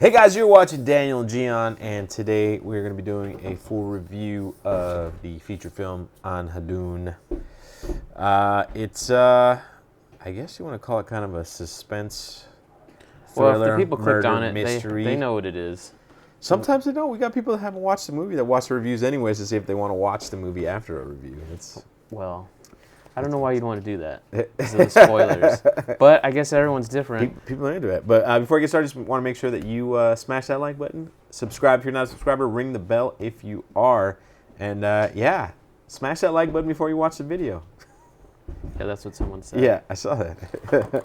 Hey guys, you're watching Daniel and Gian, and today we're going to be doing a full review of the feature film Andhadhun. I guess you want to call it kind of a suspense thriller, well, if the people clicked murder, on it, mystery. they know what it is. Sometimes they don't. We got people that haven't watched the movie that watch the reviews anyways to see if they want to watch the movie after a review. Well, I don't know why you'd want to do that because of the spoilers. But I guess everyone's different. People are into it. But before I get started, just want to make sure that you smash that like button, subscribe if you're not a subscriber, ring the bell if you are, and yeah, smash that like button before you watch the video. Yeah, that's what someone said. Yeah, I saw that.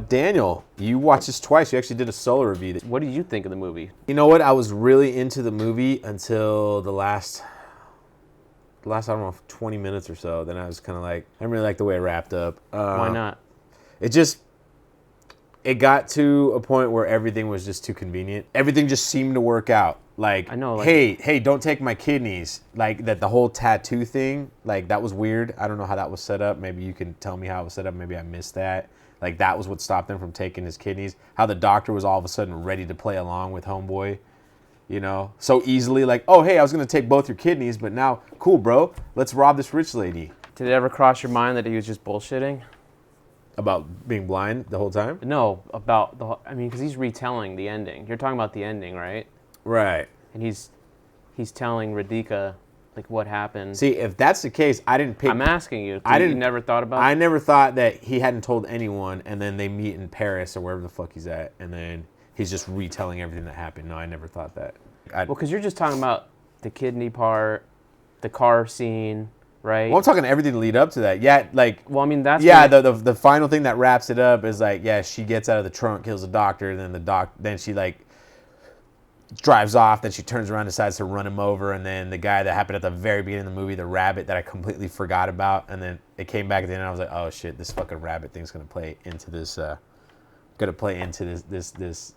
Daniel, you watched this twice. You actually did a solo review. What did you think of the movie? You know what? I was really into the movie until the last I don't know, 20 minutes or so. Then I was kind of like, I didn't really like the way it wrapped up. Why not? It got to a point where everything was just too convenient. Everything just seemed to work out. Like, I know, like, hey, don't take my kidneys. Like that, the whole tattoo thing, like that was weird. I don't know how that was set up. Maybe you can tell me how it was set up. Maybe I missed that. Like that was what stopped them from taking his kidneys. How the doctor was all of a sudden ready to play along with homeboy, you know, so easily. Like, oh, hey, I was gonna take both your kidneys, but now, cool, bro, let's rob this rich lady. Did it ever cross your mind that he was just bullshitting? About being blind the whole time? No, about the. I mean, because he's retelling the ending. You're talking about the ending, right? Right. And he's telling Radhika like what happened. See, if that's the case, I didn't pick. I'm asking you. You never thought about it? I never thought that he hadn't told anyone, and then they meet in Paris or wherever the fuck he's at, and then he's just retelling everything that happened. No, I never thought that. Well, because you're just talking about the kidney part, the car scene, right? Well, I'm talking everything to lead up to that. Yeah, like. Well, I mean, that's. Yeah, the final thing that wraps it up is like, yeah, she gets out of the trunk, kills the doctor, and then she like drives off. Then she turns around, decides to run him over, and then the guy that happened at the very beginning of the movie, the rabbit that I completely forgot about, and then it came back at the end. And I was like, oh shit, this fucking rabbit thing's gonna play into this. This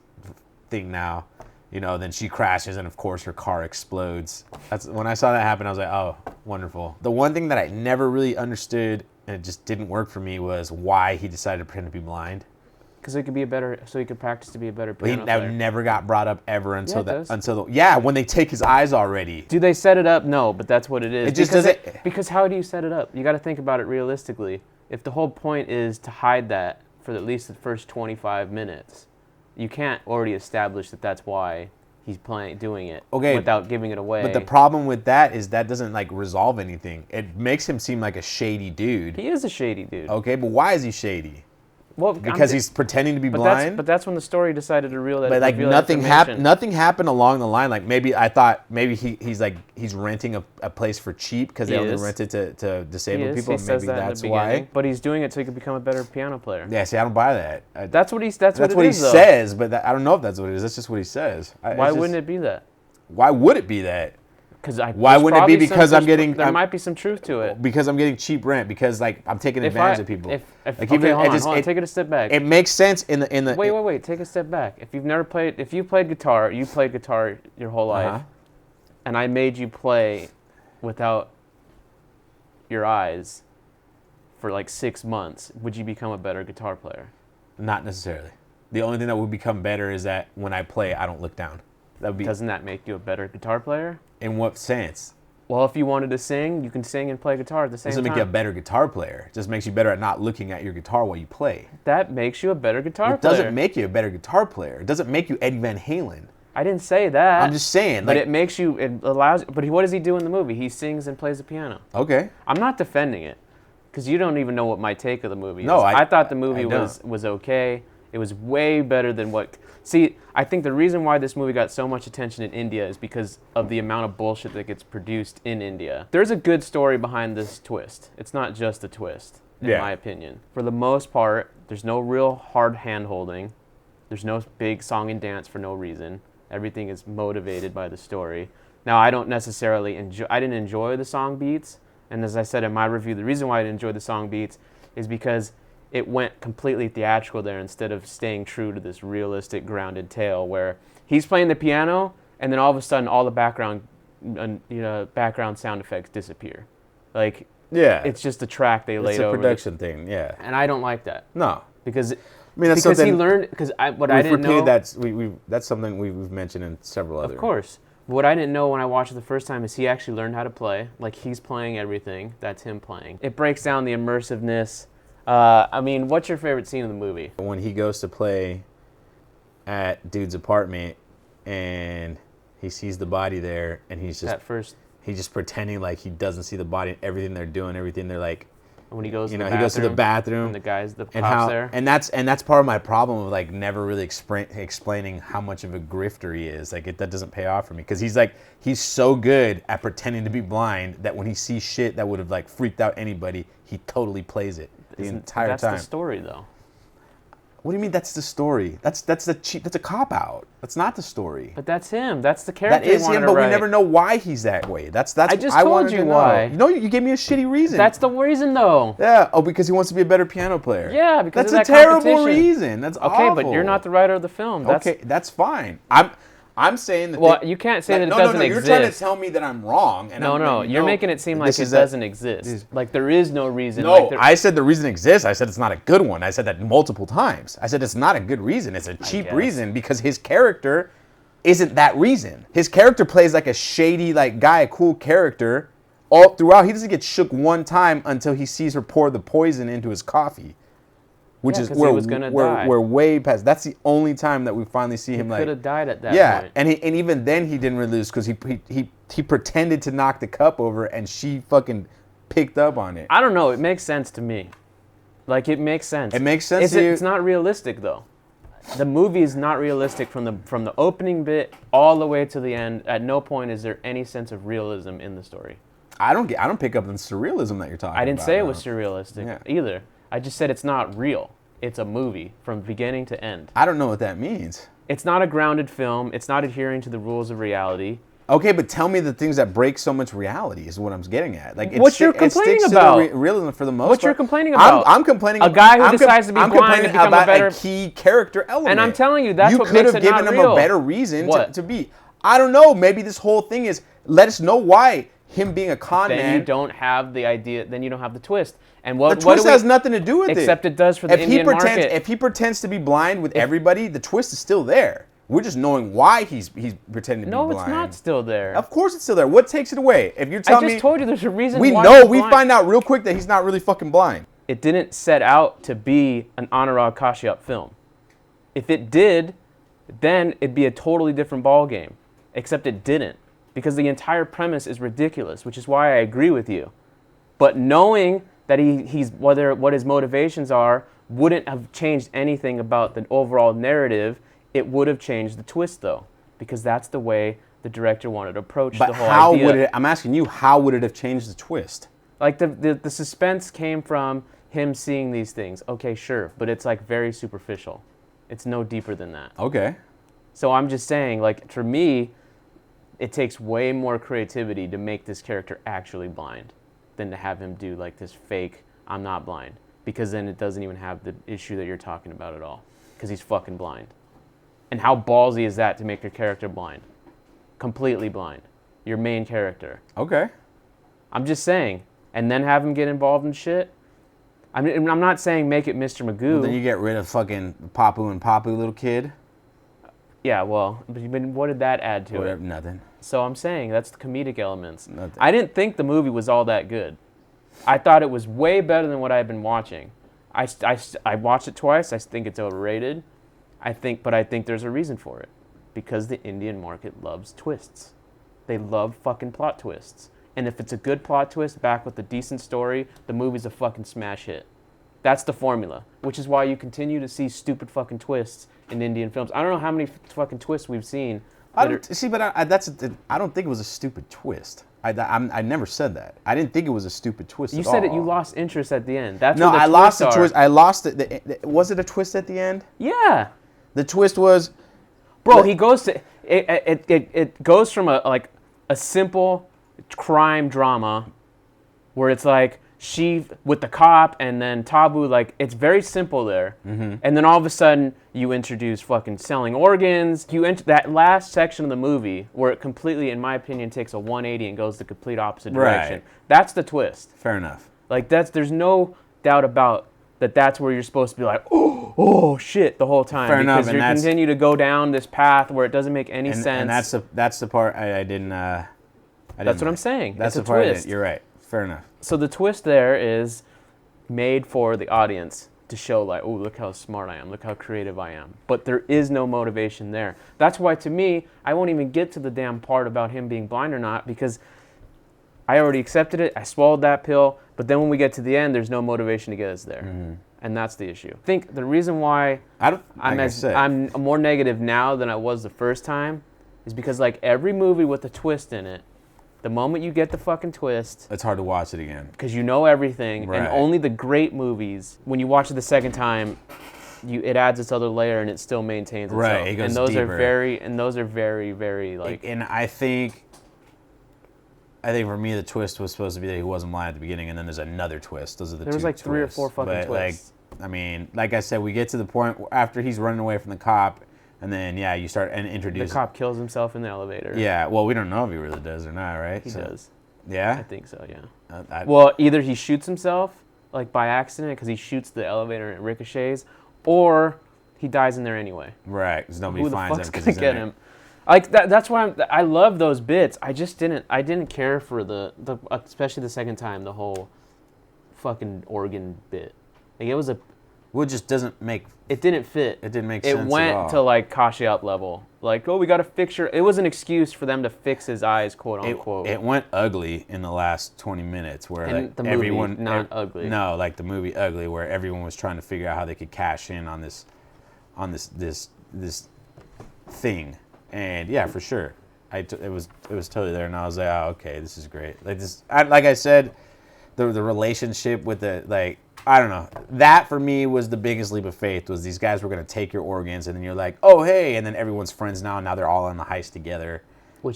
thing now. You know, then she crashes, and of course her car explodes. That's when I saw that happen. I was like, "Oh, wonderful." The one thing that I never really understood, and it just didn't work for me, was why he decided to pretend to be blind. Because he could practice to be a better piano That player. never got brought up ever until Yeah, when they take his eyes already. Do they set it up? No, but that's what it is. It just doesn't. Because how do you set it up? You got to think about it realistically. If the whole point is to hide that for at least the first 25 minutes. You can't already establish that that's why he's doing it without giving it away. But the problem with that is that doesn't like resolve anything. It makes him seem like a shady dude. He is a shady dude. Okay, but why is he shady? Well, because he's pretending to be blind. But that's when the story decided to reveal that. But like nothing happened along the line. Like maybe I thought maybe he's renting a place for cheap because they only rent it to disabled people. Maybe that's why. But he's doing it so he can become a better piano player. Yeah, see, I don't buy that. That's what he says. But I don't know if that's what it is. That's just what he says. Why wouldn't it be that? Why would it be that? Why wouldn't it be because I'm getting? There might be some truth to it. Because I'm getting cheap rent. Because like I'm taking advantage of people. Hold on. Take it a step back. It makes sense in the. Wait. Take a step back. If you played guitar, you played guitar your whole life, and I made you play without your eyes for like 6 months, would you become a better guitar player? Not necessarily. The only thing that would become better is that when I play, I don't look down. Doesn't that make you a better guitar player? In what sense? Well, if you wanted to sing, you can sing and play guitar at the same time. Doesn't make you a better guitar player. It just makes you better at not looking at your guitar while you play. That makes you a better guitar player. It doesn't make you a better guitar player. It doesn't make you Eddie Van Halen. I didn't say that. I'm just saying. But but what does he do in the movie? He sings and plays the piano. Okay. I'm not defending it, because you don't even know what my take of the movie is. No, I thought the movie was okay. It was way better than what... See, I think the reason why this movie got so much attention in India is because of the amount of bullshit that gets produced in India. There's a good story behind this twist. It's not just a twist, in my opinion. For the most part, there's no real hard hand-holding. There's no big song and dance for no reason. Everything is motivated by the story. Now, I didn't enjoy the song beats. And as I said in my review, the reason why I didn't enjoy the song beats is because it went completely theatrical there instead of staying true to this realistic, grounded tale where he's playing the piano and then all of a sudden all the background sound effects disappear. Like, it's just a track they laid over. It's a production thing, yeah. And I don't like that. No. Because I mean, that's because something he learned. Because what I didn't know. That's that's something we've mentioned in several other. Of course. What I didn't know when I watched it the first time is he actually learned how to play. Like, he's playing everything. That's him playing. It breaks down the immersiveness. I mean, what's your favorite scene in the movie? When he goes to play at dude's apartment and he sees the body there and he's just pretending like he doesn't see the body, everything they're doing, everything they're like. When he goes to the bathroom, and the cops there. And that's part of my problem of like never really explaining how much of a grifter he is. Like that doesn't pay off for me because he's so good at pretending to be blind that when he sees shit that would have like freaked out anybody, he totally plays it the entire time. That's the story though. What do you mean that's the story? That's a cop out. That's not the story. But that's him. That's the character. That is him, but we never know why he's that way. I just told you why. You know, you gave me a shitty reason. That's the reason though. Yeah. Oh, because he wants to be a better piano player. Yeah, because that's a terrible reason. That's okay, awful. but you're not the writer of the film. Okay, that's fine. I'm saying that. Well, you can't say that it doesn't exist. You're trying to tell me that I'm wrong. And you're making it seem like it doesn't exist. Like there is no reason. No, I said the reason exists. I said it's not a good one. I said that multiple times. I said it's not a good reason. It's a cheap reason because his character isn't that reason. His character plays like a shady like guy, a cool character all throughout. He doesn't get shook one time until he sees her pour the poison into his coffee. Which is where we're way past. That's the only time that we finally see him. He could have died at that point. Yeah, and even then he didn't really lose because he pretended to knock the cup over and she fucking picked up on it. I don't know. It makes sense to me. Like it makes sense. It makes sense to you. It's not realistic though. The movie is not realistic from the opening bit all the way to the end. At no point is there any sense of realism in the story. I don't pick up the surrealism that you're talking about. I didn't say it was surrealistic either. I just said it's not real. It's a movie from beginning to end. I don't know what that means. It's not a grounded film. It's not adhering to the rules of reality. Okay, but tell me the things that break so much reality is what I'm getting at. Like what you're complaining about? Realism for the most part. What you're complaining about? I'm complaining a guy who decides to be blind and become about a better a key character element. And I'm telling you, that's what makes it not real. You could have given him a better reason to be. I don't know. Maybe this whole thing is let us know why him being a con man. Then you don't have the idea. Then you don't have the twist. And the twist has nothing to do with it. Except it does for the Indian market. If he pretends to be blind with everybody, the twist is still there. We're just knowing why he's pretending to be blind. No, it's not still there. Of course it's still there. What takes it away? If you're telling me... I just told you there's a reason why we find out real quick that he's not really fucking blind. It didn't set out to be an Anurag Kashyap film. If it did, then it'd be a totally different ballgame. Except it didn't. Because the entire premise is ridiculous, which is why I agree with you. But knowing that what his motivations are wouldn't have changed anything about the overall narrative. It would have changed the twist, though, because that's the way the director wanted to approach the whole idea. I'm asking you, how would it have changed the twist? Like the suspense came from him seeing these things. Okay, sure, but it's like very superficial. It's no deeper than that. Okay. So I'm just saying, like, for me, it takes way more creativity to make this character actually blind than to have him do like this fake, I'm not blind. Because then it doesn't even have the issue that you're talking about at all. Because he's fucking blind. And how ballsy is that to make your character blind? Completely blind. Your main character. Okay. I'm just saying. And then have him get involved in shit? I mean, I'm not saying make it Mr. Magoo. Well, then you get rid of fucking Papu and Papu, little kid. Yeah, well, but what did that add to it? Nothing. So I'm saying that's the comedic elements. Nothing. I didn't think the movie was all that good. I thought it was way better than what I had been watching. I watched it twice. I think it's overrated. But I think there's a reason for it. Because the Indian market loves twists. They love fucking plot twists. And if it's a good plot twist back with a decent story, the movie's a fucking smash hit. That's the formula. Which is why you continue to see stupid fucking twists in Indian films. I don't know how many fucking twists we've seen. I don't think it was a stupid twist. I never said that. I didn't think it was a stupid twist. You said it. You lost interest at the end. That's no. Where the I lost the are. twist. I lost it. Was it a twist at the end? Yeah. The twist was, bro. He goes to it goes from a simple crime drama, where it's like she with the cop and then Tabu, like it's very simple there, and then all of a sudden you introduce fucking selling organs. That last section of the movie where it completely, in my opinion, takes a 180 and goes the complete opposite direction. Right. That's the twist. Fair enough. Like there's no doubt about that's where you're supposed to be like, oh shit, the whole time. Fair enough, because you continue to go down this path where it doesn't make any sense. And that's the part I didn't. That's what I'm saying. That's it's the a part. twist. You're right. Fair enough. So the twist there is made for the audience to show like, oh, look how smart I am, look how creative I am. But there is no motivation there. That's why, to me, I won't even get to the damn part about him being blind or not, because I already accepted it. I swallowed that pill. But then when we get to the end, there's no motivation to get us there. Mm-hmm. And that's the issue. I think the reason why I'm more negative now than I was the first time is because, like, every movie with a twist in it, the moment you get the fucking twist, it's hard to watch it again. Because you know everything, right. And only the great movies, when you watch it the second time, it adds this other layer and it still maintains itself. Right, it goes and those deeper. are very, very, like... And I think for me the twist was supposed to be that he wasn't blind at the beginning, and then there's another twist. Those are the two twists. There was like 3 or 4 fucking twists. Like, I mean, like I said, we get to the point after he's running away from the cop, and then, you start and introduce... The cop kills himself in the elevator. Yeah, well, we don't know if he really does or not, right? He does. Yeah? I think so, yeah. Well, either he shoots himself, like by accident, because he shoots the elevator and it ricochets, or he dies in there anyway. Right, because nobody finds him. Who the fuck's gonna get him? Like, that's why I love those bits. I didn't care for the especially the second time, the whole fucking organ bit. Like, it was a... Well, it just doesn't make... It didn't fit. It didn't make sense at all. It went to, like, Kashyap level. Like, oh, we got to fix your... It was an excuse for them to fix his eyes, quote unquote. It went ugly in the last 20 minutes where, and like, the everyone... movie, not ugly. No, like the movie Ugly, where everyone was trying to figure out how they could cash in on this thing. And, yeah, for sure. It was totally there, and I was like, oh, okay, this is great. Like, like I said, the relationship with the, like... I don't know. That, for me, was the biggest leap of faith, was these guys were going to take your organs, and then you're like, oh, hey, and then everyone's friends now, and now they're all on the heist together. It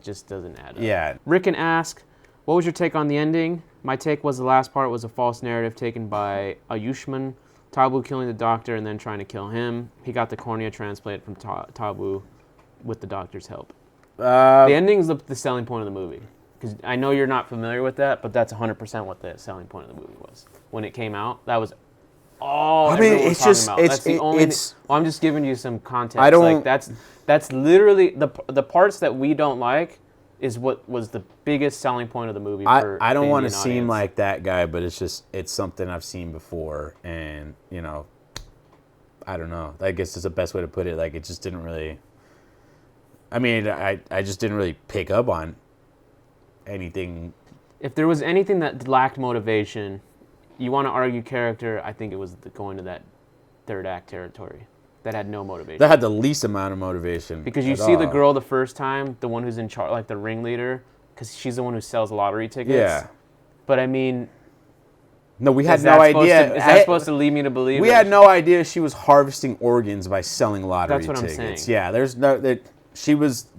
just doesn't add up. Yeah. Rickon asked, what was your take on the ending? My take was the last part was a false narrative taken by Ayushman, Tabu killing the doctor and then trying to kill him. He got the cornea transplant from Tabu with the doctor's help. The ending's the selling point of the movie. Because I know you're not familiar with that, but that's 100% what the selling point of the movie was. When it came out, that was all everyone was talking about. That's the only. Well, I'm just giving you some context. I don't. Like, that's literally the parts that we don't like is what was the biggest selling point of the movie. I don't want to seem like that guy, but it's something I've seen before, and I don't know. I guess it's the best way to put it. Like, it just didn't really. I mean, I just didn't really pick up on anything. If there was anything that lacked motivation, you want to argue character, I think it was going to that third act territory that had no motivation. That had the least amount of motivation. Because you see the girl the first time, the one who's in charge, like the ringleader, because she's the one who sells lottery tickets. Yeah. But I mean... No, we had no idea. Is that supposed to lead me to believe? We had no idea she was harvesting organs by selling lottery tickets. That's what I'm saying. Yeah, there's no...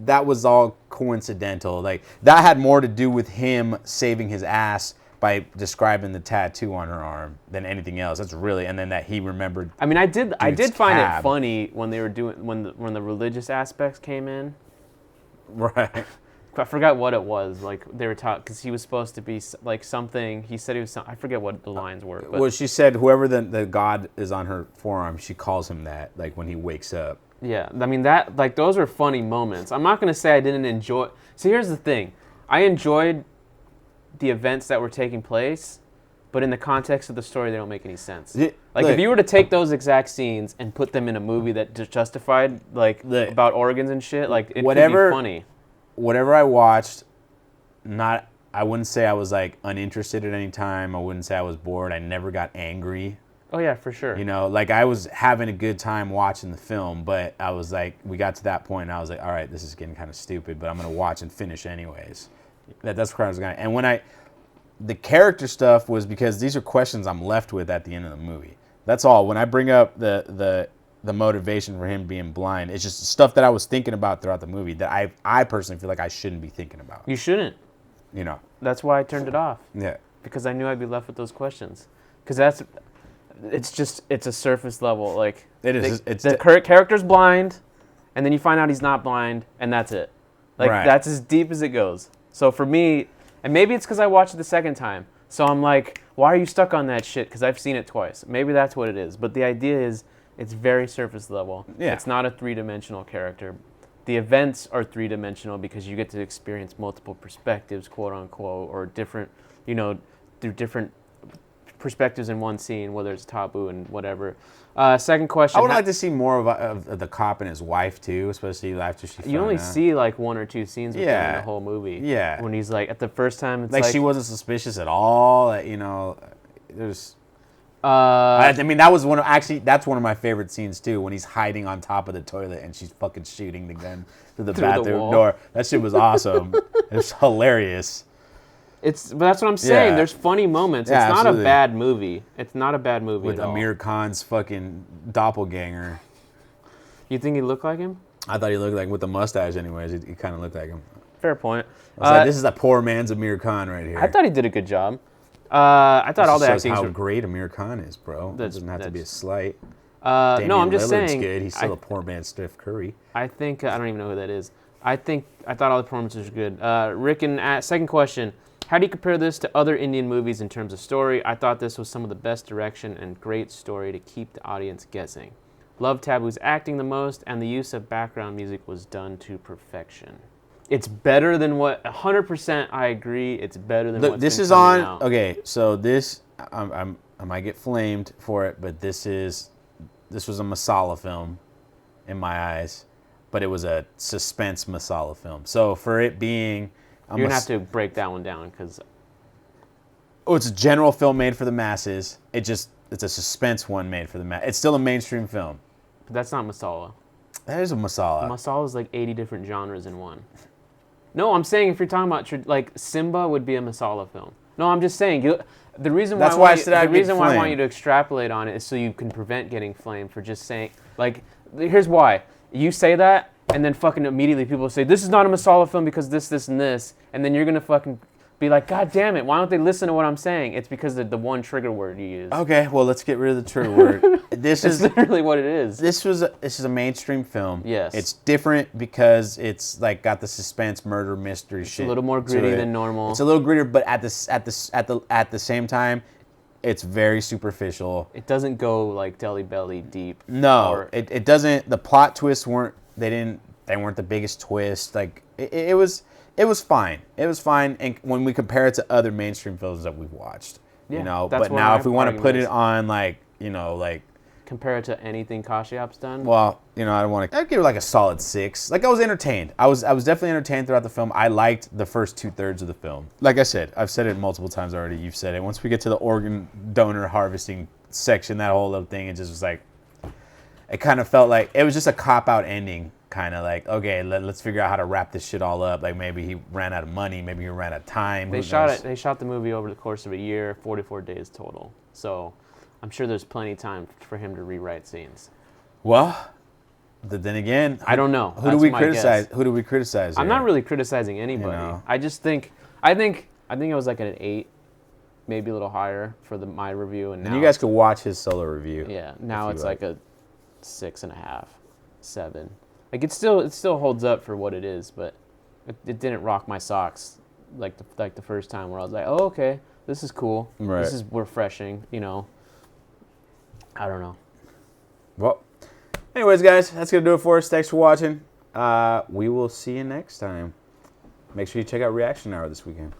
That was all coincidental. Like, that had more to do with him saving his ass by describing the tattoo on her arm than anything else. That's really, and then that he remembered. I mean, I did find it funny when they were doing when the religious aspects came in. Right. I forgot what it was. Like, they were taught, because he was supposed to be like something. He said he was. I forget what the lines were. But, well, she said whoever the god is on her forearm, she calls him that. Like, when he wakes up. Yeah, I mean, that, like, those are funny moments. I'm not going to say I didn't enjoy... See, here's the thing. I enjoyed the events that were taking place, but in the context of the story, they don't make any sense. Like, if you were to take those exact scenes and put them in a movie that justified, like, about organs and shit, like, it could be funny. Whatever I watched, I wouldn't say I was, like, uninterested at any time. I wouldn't say I was bored. I never got angry. Oh, yeah, for sure. Like, I was having a good time watching the film, but I was like, we got to that point, and I was like, all right, this is getting kind of stupid, but I'm going to watch and finish anyways. That's where I was going. And the character stuff was because these are questions I'm left with at the end of the movie. That's all. When I bring up the motivation for him being blind, it's just stuff that I was thinking about throughout the movie that I personally feel like I shouldn't be thinking about. You shouldn't. That's why I turned it off. Yeah. Because I knew I'd be left with those questions. Because it's a surface level. Like, it is. The character's blind, and then you find out he's not blind, and that's it. Like, That's as deep as it goes. So for me, and maybe it's because I watched it the second time, so I'm like, why are you stuck on that shit? Because I've seen it twice. Maybe that's what it is. But the idea is it's very surface level. Yeah. It's not a three-dimensional character. The events are three-dimensional because you get to experience multiple perspectives, quote unquote, or different, through different perspectives in one scene, whether it's taboo and whatever. Second question. I would like to see more of the cop and his wife too, especially after she. You only see like 1 or 2 scenes with him in the whole movie. Yeah. When he's like at the first time, it's like she wasn't suspicious at all. There's. I mean, that's one of my favorite scenes too. When he's hiding on top of the toilet and she's fucking shooting the gun through the bathroom door. That shit was awesome. It was hilarious. But that's what I'm saying. Yeah. There's funny moments. Yeah, it's absolutely. not a bad movie. It's not a bad movie With at all. Amir Khan's fucking doppelganger. You think he looked like him? I thought he looked like, with the mustache anyways, he kind of looked like him. Fair point. I was like, this is a poor man's Amir Khan right here. I thought he did a good job. I thought all the shows acting. how great Amir Khan is, bro. It doesn't have to be a slight. No, I'm just Lillard's saying. good. He's still a poor man's Steph Curry. I think I don't even know who that is. I thought all the performances were good. Rick, second question. How do you compare this to other Indian movies in terms of story? I thought this was some of the best direction and great story to keep the audience guessing. Love Taboo's acting the most, and the use of background music was done to perfection. It's better than what 100%. I agree. It's better than Look, what's this been is coming on. out. Okay, so this I might get flamed for it, but this was a masala film, in my eyes, but it was a suspense masala film. So for it being, You're gonna have to break that one down because. Oh, it's a general film made for the masses. It's a suspense one made for the mass. It's still a mainstream film. But that's not masala. That is a masala. Masala is like 80 different genres in one. No, I'm saying if you're talking about like Simba would be a masala film. No, I'm just saying the reason why That's why I said I'd the get reason why I want flamed. you to extrapolate on it is so you can prevent getting flamed for just saying like. Here's why. You say that, and then fucking immediately people say this is not a masala film because this, and this, and then you're gonna fucking be like, God damn it! Why don't they listen to what I'm saying? It's because of the one trigger word you use. Okay, well let's get rid of the trigger word. This It's is literally what it is. this is a mainstream film. Yes. It's different because it's like got the suspense, murder, mystery shit. It's a little more to gritty it. than normal. It's a little grittier, but at the same time, it's very superficial. It doesn't go like Delhi Belly deep. No, it doesn't. The plot twists weren't the biggest twist. Like it was fine. It was fine, and when we compare it to other mainstream films that we've watched, Yeah, But that's what now my if we want to argument put is. it on like. Compare it to anything Kashyap's done. Well, I don't want to. I'd give it like a solid 6. Like I was entertained. I was definitely entertained throughout the film. I liked the first 2/3 of the film. Like I said, I've said it multiple times already. You've said it. Once we get to the organ donor harvesting section, that whole little thing, it just was like, it kind of felt like it was just a cop out ending. Kind of like, okay, let's figure out how to wrap this shit all up. Like maybe he ran out of money, maybe he ran out of time. They shot the movie over the course of a year, 44 days total. So I'm sure there's plenty of time for him to rewrite scenes. Well, then again, I don't know. Who do we criticize? Who do we criticize? I'm here? not really criticizing anybody. I just think I think it was like at an 8, maybe a little higher for my review, and now And you guys could watch his solo review. yeah, now it's like a 6.5, 7. Like it still holds up for what it is, but it didn't rock my socks like the first time where I was like, oh okay, this is cool. Right. This is refreshing. I don't know. Well, anyways, guys, that's going to do it for us. Thanks for watching. We will see you next time. Make sure you check out Reaction Hour this weekend.